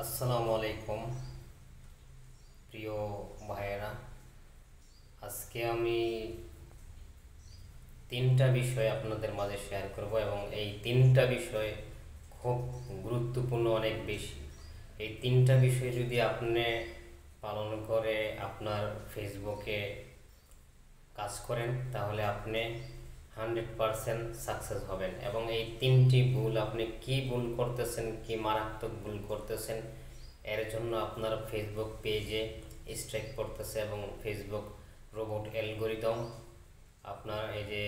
আসসালামু আলাইকুম প্রিয় ভাইয়েরা, আজকে আমি তিনটা বিষয় আপনাদের মাঝে শেয়ার করব এবং এই তিনটা বিষয় খুব গুরুত্বপূর্ণ, অনেক বেশি। এই তিনটা বিষয় যদি আপনি পালন করে আপনার ফেসবুকে কাজ করেন তাহলে আপনি 100% সাকসেস হবেন। এবং এই তিনটি ভুল, আপনি কি ভুল করতেছেন, কি মারাত্মক ভুল করতেছেন, এর জন্য আপনার ফেসবুক পেজে স্ট্রাইক করতেছে এবং ফেসবুক রোবট অ্যালগরিদম আপনার এই যে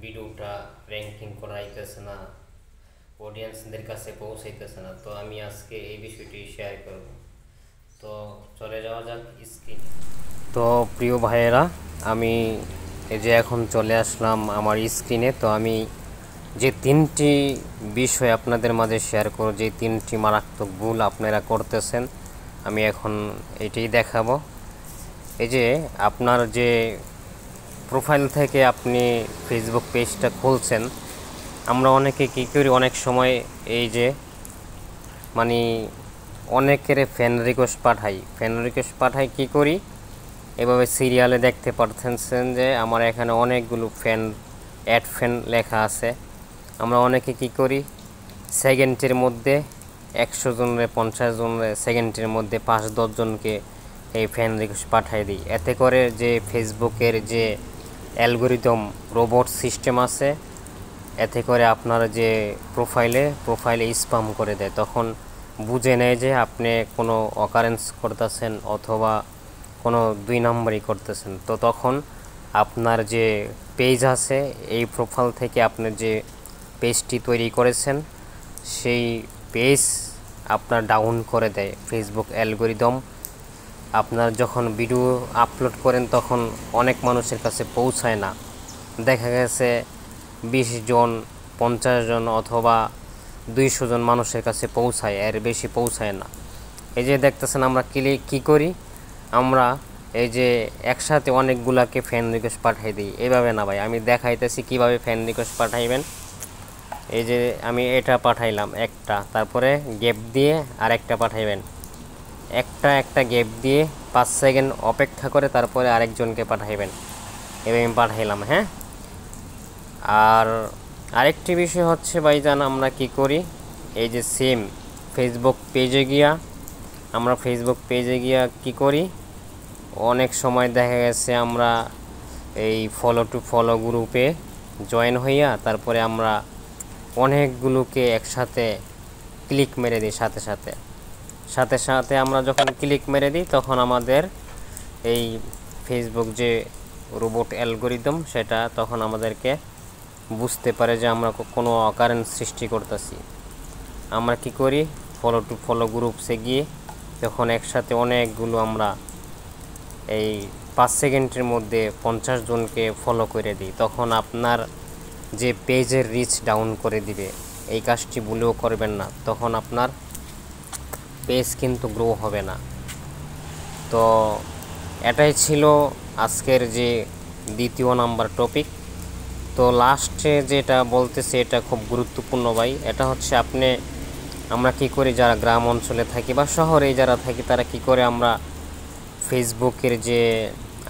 ভিডিওটা র্যাঙ্কিং করাইতেছে না, অডিয়েন্সদের কাছে পৌঁছাইতেছে না। তো আমি আজকে এই বিষয়টি শেয়ার করব। তো চলে যাওয়া যাক স্ক্রিনে। তো প্রিয় ভাইয়েরা, আমি এই যে এখন চলে আসলাম আমার স্ক্রিনে। তো আমি যে তিনটি বিষয় আপনাদের মাঝে শেয়ার করব, যে তিনটি মারাত্মক ভুল আপনারা করতেছেন, আমি এখন এটাই দেখাবো। এই যে আপনার যে প্রোফাইল থেকে আপনি ফেসবুক পেজটা খুলছেন, আমরা অনেকে কী করি, অনেক সময় এই যে মানে অনেকের ফ্যান রিকোয়েস্ট পাঠাই কী করি, এভাবে সিরিয়ালে দেখতে পাচ্ছেন যে আমার এখানে অনেকগুলো ফ্যান লেখা আছে। আমরা অনেকে কি করি, সেকেন্ডের মধ্যে 100 জনের 50 জনের সেকেন্ডের মধ্যে 5-10 জনকে এই ফ্যান রিকোয়েস্ট পাঠাই দিই। এতে করে যে ফেসবুকের যে অ্যালগরিদম রোবট সিস্টেম আছে, এতে করে আপনার যে প্রোফাইলে স্প্যাম করে দেয়। তখন বুঝে নেয় যে আপনি কোনো অকারেন্স করতেছেন অথবা কোনো 2 নম্বরই করতেছেন। তো তখন আপনার যে পেজ আছে, এই প্রোফাইল থেকে আপনি যে পেজটি তৈরি করেছেন সেই পেজ আপনার ডাউন করে দেয় ফেসবুক অ্যালগরিদম। আপনার যখন ভিডিও আপলোড করেন তখন অনেক মানুষের কাছে পৌঁছায় না। দেখা গেছে 20 জন, 50 জন অথবা 200 জন মানুষের কাছে পৌঁছায়, এর বেশি পৌঁছায় না। এই যে দেখতেছেন আমরা কী করি, আমরা এই যে একসাথে অনেকগুলাকে ফ্যান রিকোয়েস্ট পাঠাই দিই। এভাবে না ভাই, আমি দেখাইতেছি কিভাবে ফ্যান রিকোয়েস্ট পাঠাইবেন। এই যে আমি এটা পাঠাইলাম একটা, তারপরে গ্যাপ দিয়ে আরেকটা পাঠাইবেন, একটা গ্যাপ দিয়ে 5 সেকেন্ড অপেক্ষা করে তারপরে আরেকজনকে পাঠাইবেন। এভাবে আমি পাঠাইলাম। হ্যাঁ, আর আরেকটি বিষয় হচ্ছে ভাইজান, আমরা কি করি, এই যে সেম ফেসবুক পেজে গিয়া কি করি, অনেক সময় দেখা গেছে আমরা এই ফলো গ্রুপে জয়েন হইয়া তারপরে আমরা অনেকগুলোকে একসাথে ক্লিক মেরে দিই। সাথে সাথে আমরা যখন ক্লিক মেরে দিই তখন আমাদের এই ফেসবুক যে রোবট অ্যালগরিদম সেটা তখন আমাদেরকে বুঝতে পারে যে আমরা কোনো অকারেন্স সৃষ্টি করতেছি। আমরা কি করি, ফলো গ্রুপসে গিয়ে যখন একসাথে অনেকগুলো আমরা এই 5 সেকেন্ডের মধ্যে 50 জনকে ফলো করে দিই, তখন আপনার যে পেজের রিচ ডাউন করে দিবে। এই কাজটি ভুলেও করবেন না, তখন আপনার পেজ কিন্তু গ্রো হবে না। তো এটাই ছিল আজকের যে দ্বিতীয় নাম্বার টপিক। তো লাস্টে যেটা বলতেছি এটা খুব গুরুত্বপূর্ণ ভাই। এটা হচ্ছে আমরা কি করি, যারা গ্রাম অঞ্চলে থাকি বা শহরে যারা থাকি, তারা কি করে আমরা ফেসবুকের যে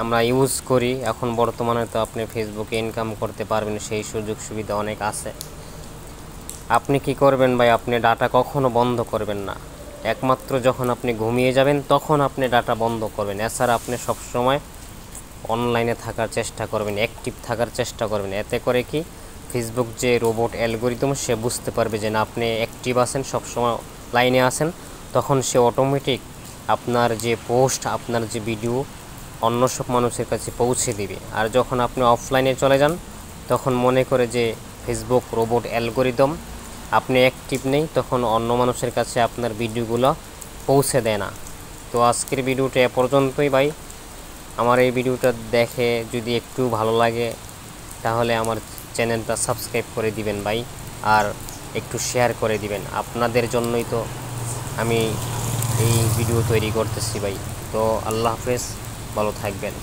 আমরা ইউজ করি, এখন বর্তমানে তো আপনি ফেসবুকে ইনকাম করতে পারবেন, সেই সুযোগ সুবিধা অনেক আছে। আপনি কি করবেন ভাই, আপনি ডাটা কখনো বন্ধ করবেন না। একমাত্র যখন আপনি ঘুমিয়ে যাবেন তখন আপনি ডাটা বন্ধ করবেন। এছাড়া আপনি সবসময় অনলাইনে থাকার চেষ্টা করবেন, অ্যাক্টিভ থাকার চেষ্টা করবেন। এতে করে কি, ফেসবুক যে রোবট অ্যালগরিদম সে বুঝতে পারবে যে না আপনি অ্যাক্টিভ আছেন, সবসময় লাইনে আছেন, তখন সে অটোমেটিক আপনার যে পোস্ট, আপনার যে ভিডিও অন্য সব মানুষের কাছে পৌঁছে দিবে। আর যখন আপনি অফলাইনে চলে যান তখন মনে করে যে ফেসবুক রোবট অ্যালগরিদম আপনি অ্যাক্টিভ নেই, তখন অন্য মানুষের কাছে আপনার ভিডিওগুলো পৌঁছে দেয় না। তো আজকের ভিডিওটা এ পর্যন্তই ভাই। আমার এই ভিডিওটা দেখে যদি একটু ভালো লাগে তাহলে আমার চ্যানেলটা সাবস্ক্রাইব করে দিবেন ভাই, আর একটু শেয়ার করে দিবেন। আপনাদের জন্যই তো আমি এই ভিডিও তৈরি করতেছি ভাই। তো আল্লাহ হাফেজ, ভালো থাকবেন।